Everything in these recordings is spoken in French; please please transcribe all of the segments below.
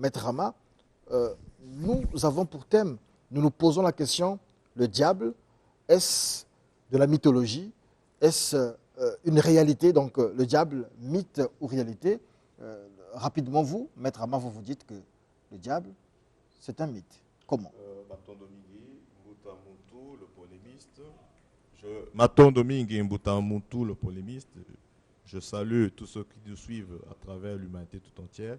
Maître Rama, nous avons pour thème, nous nous posons la question, le diable, est-ce de la mythologie? Est-ce une réalité? Donc le diable, mythe ou réalité? Rapidement, vous, Maître Rama, vous vous dites que le diable, c'est un mythe. Comment? Maton Domingui, Mbutamuntu, le polémiste. Maton Domingui, Mbutamuntu, le polémiste. Je salue tous ceux qui nous suivent à travers l'humanité tout entière.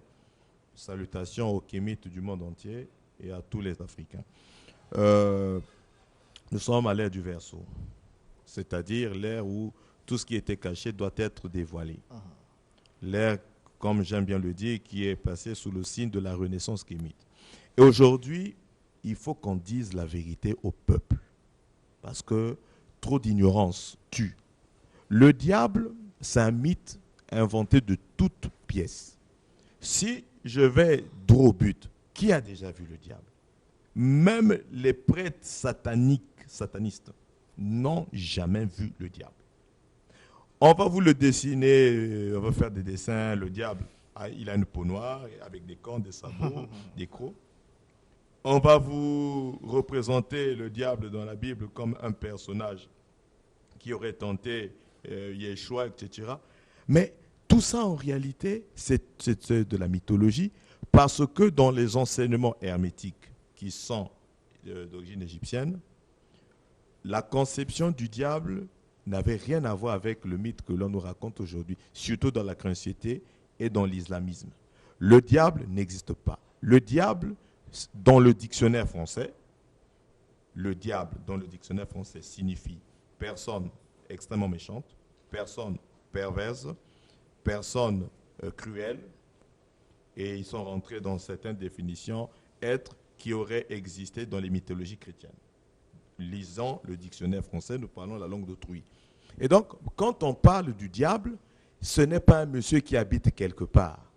Salutations aux kémites du monde entier et à tous les Africains. Nous sommes à l'ère du Verseau, c'est-à-dire l'ère où tout ce qui était caché doit être dévoilé. L'ère, comme j'aime bien le dire, qui est passée sous le signe de la Renaissance kémite. Et aujourd'hui, il faut qu'on dise la vérité au peuple, parce que trop d'ignorance tue. Le diable, c'est un mythe inventé de toutes pièces. Si je vais droit au but, qui a déjà vu le diable? Même les prêtres satanistes n'ont jamais vu le diable. On va vous le dessiner, on va faire des dessins, le diable, il a une peau noire avec des cornes, des sabots, des crocs. On va vous représenter le diable dans la Bible comme un personnage qui aurait tenté Yeshua, etc. Mais tout ça, en réalité, c'est de la mythologie, parce que dans les enseignements hermétiques qui sont d'origine égyptienne, la conception du diable n'avait rien à voir avec le mythe que l'on nous raconte aujourd'hui, surtout dans la chrétienté et dans l'islamisme. Le diable n'existe pas. Le diable, dans le dictionnaire français, signifie personne extrêmement méchante, personne perverse, personne cruelle, et ils sont rentrés dans certaines définitions, être qui aurait existé dans les mythologies chrétiennes. Lisant le dictionnaire français, nous parlons la langue d'autrui. Et donc, quand on parle du diable, ce n'est pas un monsieur qui habite quelque part,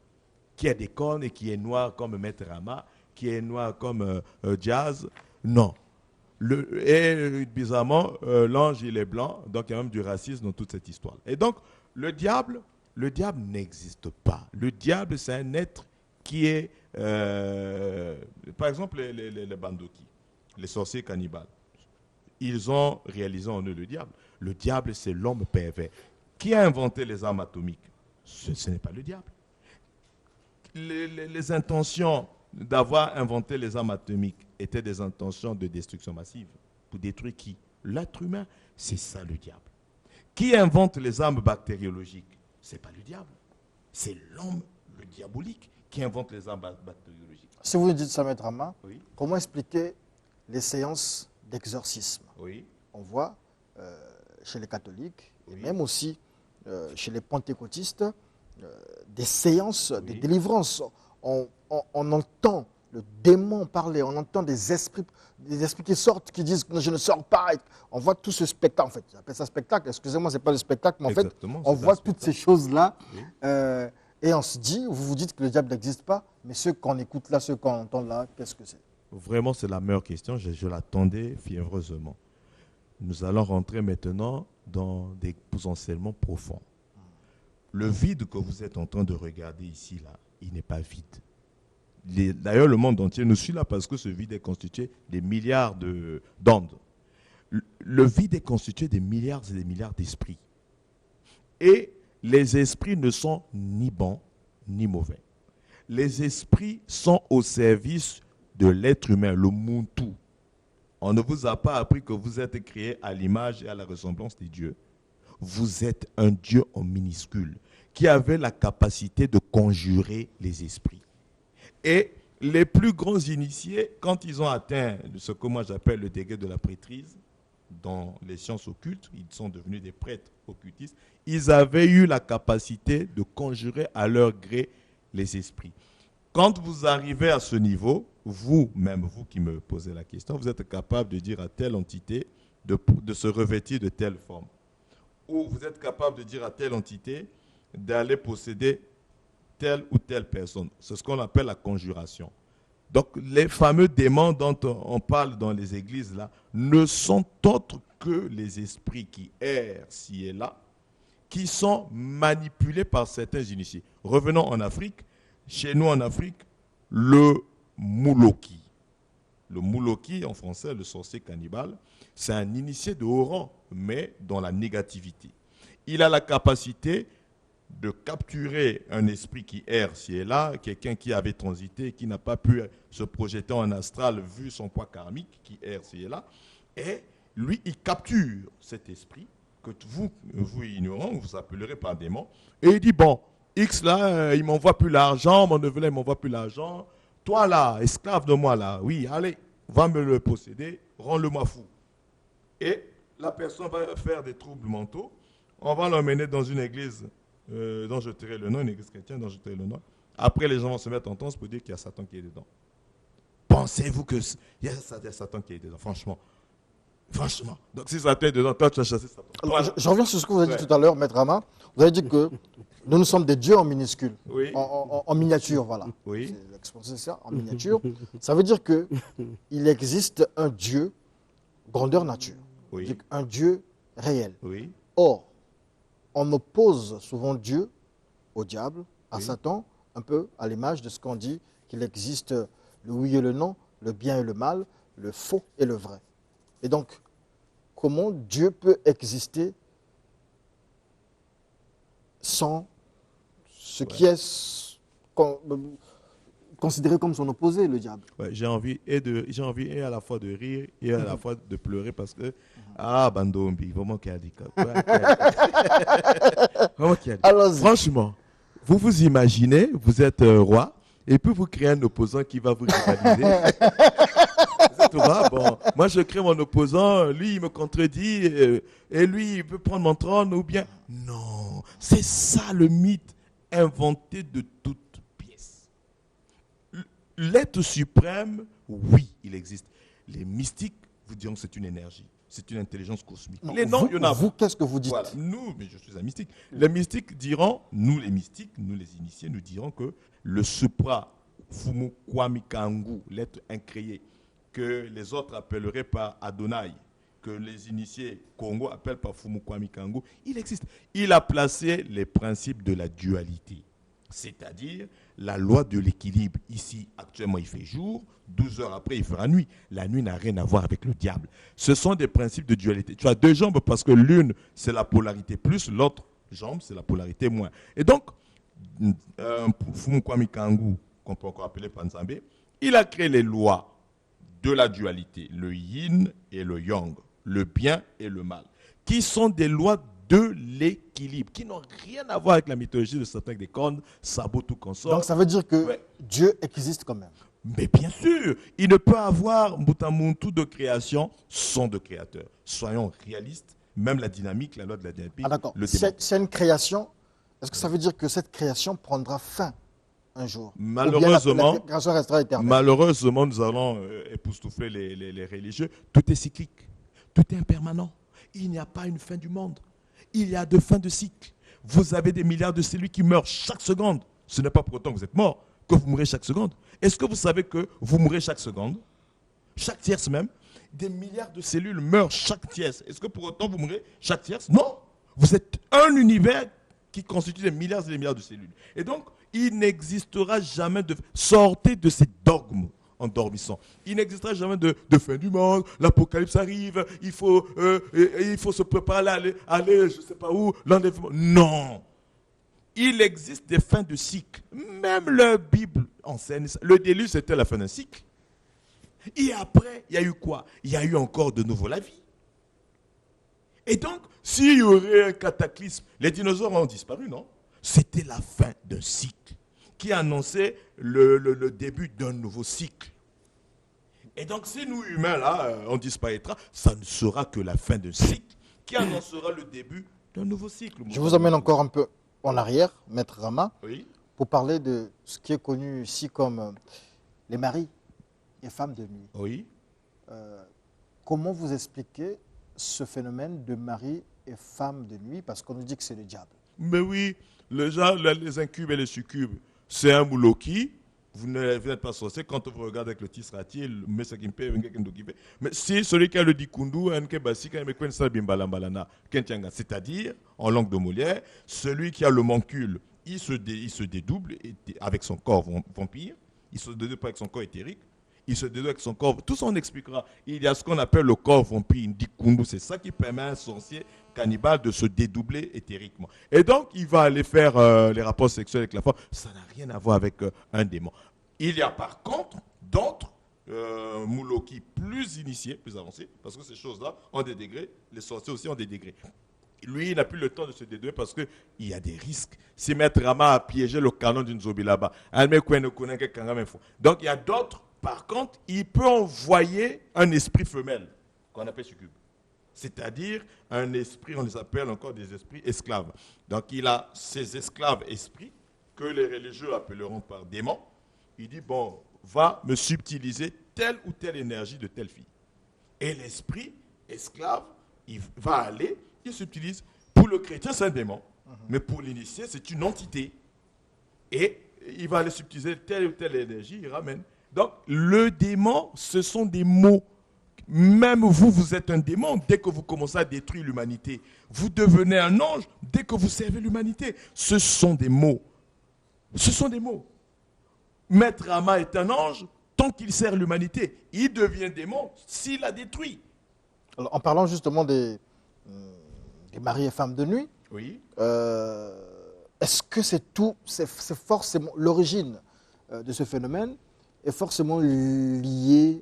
qui a des cornes et qui est noir comme Maître Rama, qui est noir comme Jazz. Non. Bizarrement, l'ange, il est blanc, donc il y a même du racisme dans toute cette histoire. Et donc, le diable n'existe pas. Le diable, c'est un être qui est, par exemple, les Bandoki, les sorciers cannibales. Ils ont réalisé en eux le diable. Le diable, c'est l'homme pervers. Qui a inventé les armes atomiques? Ce n'est pas le diable. Les intentions d'avoir inventé les armes atomiques étaient des intentions de destruction massive. Pour détruire qui? L'être humain. C'est ça le diable. Qui invente les armes bactériologiques? Ce n'est pas le diable. C'est l'homme, le diabolique, qui invente les armes bactériologiques. Si vous nous dites ça, Maître Rama, Oui. comment expliquer les séances d'exorcisme? Oui. On voit chez les catholiques et Oui. même aussi chez les pentecôtistes des séances de Oui. délivrance. On entend le démon parler, on entend des esprits qui sortent, qui disent je ne sors pas. On voit tout ce spectacle, en fait. J'appelle ça spectacle, excusez-moi, ce n'est pas le spectacle, mais en Exactement, fait, on c'est voit un toutes spectacle. ces choses-là. Oui. Et on se dit, vous vous dites que le diable n'existe pas, mais ceux qu'on écoute là, ceux qu'on entend là, qu'est-ce que c'est? Vraiment, c'est la meilleure question. Je l'attendais fiévreusement. Nous allons rentrer maintenant dans des enseignements profonds. Le vide que vous êtes en train de regarder ici, là, il n'est pas vide. D'ailleurs, le monde entier nous suit là parce que ce vide est constitué des milliards d'ondes. Le vide est constitué des milliards et des milliards d'esprits. Et les esprits ne sont ni bons ni mauvais. Les esprits sont au service de l'être humain, le Muntu. On ne vous a pas appris que vous êtes créé à l'image et à la ressemblance des dieux. Vous êtes un Dieu en minuscule qui avait la capacité de conjurer les esprits. Et les plus grands initiés, quand ils ont atteint ce que moi j'appelle le degré de la prêtrise, dans les sciences occultes, ils sont devenus des prêtres occultistes, ils avaient eu la capacité de conjurer à leur gré les esprits. Quand vous arrivez à ce niveau, vous-même, vous qui me posez la question, vous êtes capable de dire à telle entité de se revêtir de telle forme. Ou vous êtes capable de dire à telle entité d'aller posséder telle ou telle personne. C'est ce qu'on appelle la conjuration. Donc, les fameux démons dont on parle dans les églises là ne sont autres que les esprits qui errent ci et là, qui sont manipulés par certains initiés. Revenons en Afrique. Chez nous en Afrique, le Mouloki. Le Mouloki, en français, le sorcier cannibale, c'est un initié de haut rang, mais dans la négativité. Il a la capacité de capturer un esprit qui erre ci et là, quelqu'un qui avait transité, qui n'a pas pu se projeter en astral vu son poids karmique, qui erre ci et là, et lui, il capture cet esprit que vous ignorant, vous appellerez par démon, et il dit, bon, X là, il m'envoie plus l'argent, mon neveu là, il m'envoie plus l'argent, toi là, esclave de moi là, oui, allez, va me le posséder, rends-le-moi fou. Et la personne va faire des troubles mentaux, on va l'emmener dans une église dont je tairai le nom, une église chrétienne dont je tairai le nom. Après, les gens vont se mettre en transe pour dire qu'il y a Satan qui est dedans. Pensez-vous qu'il y a Satan qui est dedans, franchement. Franchement. Donc si Satan est dedans, toi tu as chassé Satan. Alors, je reviens sur ce que vous avez dit tout à l'heure, Maître Rama. Vous avez dit que nous sommes des dieux en minuscule, oui. en miniature, voilà. Oui. C'est l'expression, c'est ça, en miniature. Ça veut dire qu'il existe un dieu grandeur nature, Oui. un dieu réel. Oui. Or, on oppose souvent Dieu au diable, à Oui. Satan, un peu à l'image de ce qu'on dit qu'il existe le oui et le non, le bien et le mal, le faux et le vrai. Et donc, comment Dieu peut exister sans ce qui est considéré comme son opposé, le diable? Ouais, j'ai envie et à la fois de rire et à la fois de pleurer parce que Bandombi, vraiment qu'il y a dit vraiment qu'il y a dit. Allons-y. Franchement, vous vous imaginez, vous êtes roi et puis vous créez un opposant qui va vous rivaliser. Vous êtes roi, bon, moi je crée mon opposant, lui il me contredit et lui il peut prendre mon trône ou bien non, c'est ça le mythe inventé de toute pièce. L'être suprême, oui, il existe. Les mystiques vous diront que c'est une énergie, c'est une intelligence cosmique. Non, Il y en a. Vous, qu'est-ce que vous dites? Voilà. Nous, mais je suis un mystique. Les mystiques diront, nous les mystiques, nous les initiés, nous dirons que le supra Fumu Kwami Kangu, l'être incréé, que les autres appelleraient par Adonai, que les initiés Congo appellent par Fumu Kwami Kangu, il existe. Il a placé les principes de la dualité. C'est-à-dire la loi de l'équilibre. Ici, actuellement, il fait jour, 12 heures après, il fera nuit. La nuit n'a rien à voir avec le diable. Ce sont des principes de dualité. Tu as deux jambes parce que l'une, c'est la polarité plus, l'autre jambe, c'est la polarité moins. Et donc, Fumu Kwami Kangu, qu'on peut encore appeler Panzambe, il a créé les lois de la dualité, le yin et le yang, le bien et le mal, qui sont des lois de l'équilibre, qui n'ont rien à voir avec la mythologie de Satan avec des cornes, sabots, tout consort. Donc ça veut dire que Dieu existe quand même. Mais bien sûr, il ne peut avoir Mbutamuntu de création sans de créateur. Soyons réalistes, même la dynamique, la loi de la dynamique. Ah d'accord, c'est une création. Est-ce que ça veut dire que cette création prendra fin un jour? Malheureusement, la création restera éternelle. Malheureusement, nous allons époustoufler les religieux. Tout est cyclique, tout est impermanent. Il n'y a pas une fin du monde. Il y a de fins de cycle. Vous avez des milliards de cellules qui meurent chaque seconde. Ce n'est pas pour autant que vous êtes mort, que vous mourrez chaque seconde. Est-ce que vous savez que vous mourrez chaque seconde? Chaque tierce même. Des milliards de cellules meurent chaque tierce. Est-ce que pour autant vous mourrez chaque tierce? Non. Vous êtes un univers qui constitue des milliards et des milliards de cellules. Et donc, il n'existera jamais de... Sortez de ces dogmes endormissants. Il n'existera jamais de fin du monde, l'apocalypse arrive, il faut se préparer à aller je ne sais pas où, l'enlèvement. Non. Il existe des fins de cycle. Même la Bible enseigne ça. Le déluge, c'était la fin d'un cycle. Et après, il y a eu quoi? Il y a eu encore de nouveau la vie. Et donc, s'il y aurait un cataclysme, les dinosaures ont disparu, non? C'était la fin d'un cycle qui annonçait le début d'un nouveau cycle. Et donc, si nous, humains, là, on disparaîtra, ça ne sera que la fin d'un cycle qui annoncera le début d'un nouveau cycle. Je vous emmène encore un peu en arrière, Maître Rama, oui, pour parler de ce qui est connu ici comme les maris et femmes de nuit. Oui. Comment vous expliquez ce phénomène de mari et femme de nuit? Parce qu'on nous dit que c'est le diable. Mais oui, les incubes et les succubes, c'est un mouloki. Vous n'êtes pas sorcier quand vous regardez avec le tisrati, mais si celui qui a le dikundu, c'est-à-dire, en langue de Molière, celui qui a le mancule, il se dédouble avec son corps vampire, il ne se dédouble pas avec son corps éthérique, il se dédouble avec son corps. Tout ça, on expliquera. Il y a ce qu'on appelle le corps vampire, Ndikundu. C'est ça qui permet à un sorcier cannibale de se dédoubler éthériquement. Et donc, il va aller faire les rapports sexuels avec la femme. Ça n'a rien à voir avec un démon. Il y a par contre d'autres mouloki plus initiés, plus avancés, parce que ces choses-là ont des degrés, les sorciers aussi ont des degrés. Lui, il n'a plus le temps de se dédouaner parce qu'il y a des risques. Si Maître Rama a piégé le canon d'une zombie là-bas, donc il y a d'autres, par contre, il peut envoyer un esprit femelle, qu'on appelle succube. C'est-à-dire un esprit, on les appelle encore des esprits esclaves. Donc il a ces esclaves esprits, que les religieux appelleront par démons. Il dit, bon, va me subtiliser telle ou telle énergie de telle fille. Et l'esprit esclave, il va aller, il subtilise. Pour le chrétien, c'est un démon. Mais pour l'initié, c'est une entité. Et il va aller subtiliser telle ou telle énergie, il ramène. Donc, le démon, ce sont des mots. Même vous, vous êtes un démon dès que vous commencez à détruire l'humanité. Vous devenez un ange dès que vous servez l'humanité. Ce sont des mots. Ce sont des mots. Maître Rama est un ange tant qu'il sert l'humanité. Il devient démon s'il la détruit. Alors, en parlant justement des maris et femmes de nuit, Oui. est-ce que c'est forcément l'origine de ce phénomène est forcément liée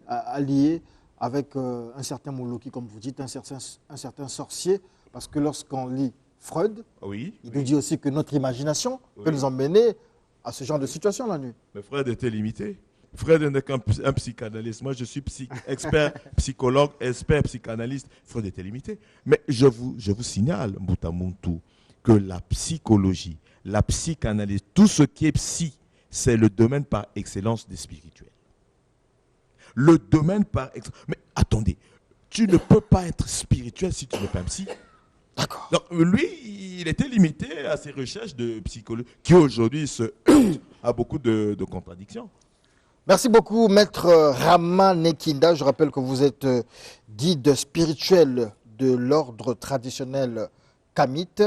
avec un certain mouloki, comme vous dites, un certain sorcier, parce que lorsqu'on lit Freud, Oui. il nous dit aussi que notre imagination peut nous emmener à ce genre de situation la nuit. Mais Freud était limité. Freud n'est qu'un psychanalyste. Moi, je suis expert psychologue, expert psychanalyste. Freud était limité. Mais je vous signale, Moutamountou, que la psychologie, la psychanalyse, tout ce qui est psy, c'est le domaine par excellence des spirituels. Le domaine par excellence. Mais attendez, tu ne peux pas être spirituel si tu n'es pas psy. D'accord. Donc, lui, il était limité à ses recherches de psychologie, qui aujourd'hui se heurtent à beaucoup de contradictions. Merci beaucoup, Maître Rama Nekinda. Je rappelle que vous êtes guide spirituel de l'ordre traditionnel kamite.